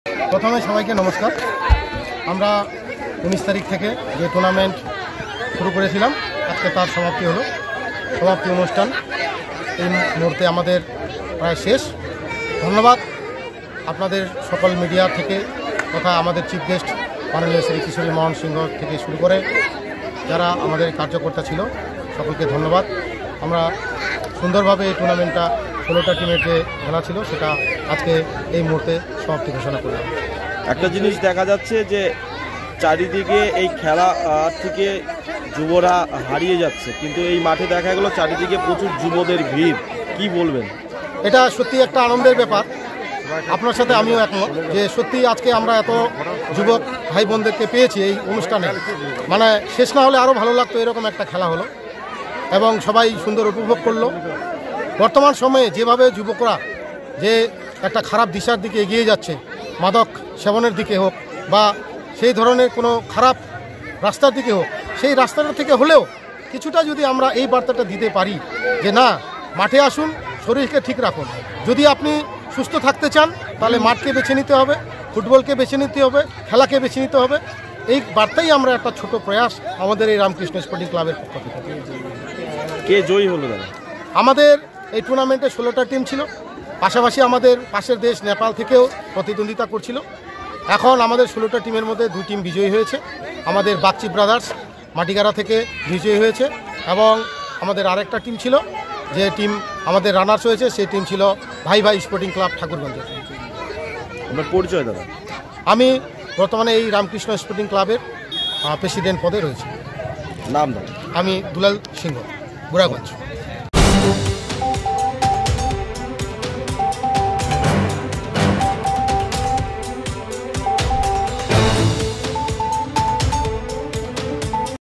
প্রথমে সবাইকে নমস্কার। আমরা 19 তারিখ থেকে যে টুর্নামেন্ট শুরু করেছিলাম আজকে তার সমাপ্তি হলো। সমাপ্তি অনুষ্ঠান এই মুহূর্তে আমাদের প্রায় শেষ। ধন্যবাদ আপনাদের সকল মিডিয়া থেকে তথা আমাদের চিফ গেস্ট মাননীয় শ্রী কিশোরী মোহন সিংহ থেকে শুরু করে যারা আমাদের কার্যকর্তা ছিল সকলকে ধন্যবাদ। আমরা সুন্দরভাবে এই টুর্নামেন্টটা 16টা টিমের যে খেলা ছিল সেটা আজকে এই মুহূর্তে সমাপ্তি ঘোষণা করলাম। একটা জিনিস দেখা যাচ্ছে যে চারিদিকে এই খেলা থেকে যুবরা হারিয়ে যাচ্ছে, কিন্তু এই মাঠে দেখা গেল চারিদিকে প্রচুর যুবদের ভিড়, কি বলবেন? এটা সত্যি একটা আনন্দের ব্যাপার। আপনার সাথে আমিও একমত যে সত্যি আজকে আমরা এত যুবক ভাই বোনদেরকে পেয়েছি এই অনুষ্ঠানে, মানে শেষ না হলে আরও ভালো লাগতো। এরকম একটা খেলা হলো এবং সবাই সুন্দর উপভোগ করলো। বর্তমান সময়ে যেভাবে যুবকরা যে একটা খারাপ দিশার দিকে এগিয়ে যাচ্ছে, মাদক সেবনের দিকে হোক বা সেই ধরনের কোনো খারাপ রাস্তার দিকে হোক, সেই রাস্তাটা থেকে হলেও কিছুটা যদি আমরা এই বার্তাটা দিতে পারি যে না, মাঠে আসুন, শরীরকে ঠিক রাখুন। যদি আপনি সুস্থ থাকতে চান তাহলে মাঠকে বেছে নিতে হবে, ফুটবলকে বেছে নিতে হবে, খেলাকে বেছে নিতে হবে। এই বার্তাই আমরা একটা ছোট প্রয়াস আমাদের এই রামকৃষ্ণ স্পোর্টিং ক্লাবের পক্ষ থেকে। কে জয়ী হলো দাদা? আমাদের এই টুর্নামেন্টে 16টা টিম ছিল, পাশাপাশি আমাদের পাশের দেশ নেপাল থেকেও প্রতিদ্বন্দ্বিতা করছিল। এখন আমাদের 16টা টিমের মধ্যে 2 টিম বিজয়ী হয়েছে। আমাদের বাগচি ব্রাদার্স মাটিগাড়া থেকে বিজয়ী হয়েছে এবং আমাদের আরেকটা টিম ছিল যে টিম আমাদের রানার্স হয়েছে, সেই টিম ছিল ভাই ভাই স্পোর্টিং ক্লাব ঠাকুরগঞ্জের। আপনার পরিচয় দাদা? আমি বর্তমানে এই রামকৃষ্ণ স্পোর্টিং ক্লাবের প্রেসিডেন্ট পদে রয়েছি। নাম দাদা? আমি দুলাল সিংহ, বুড়াগঞ্জ।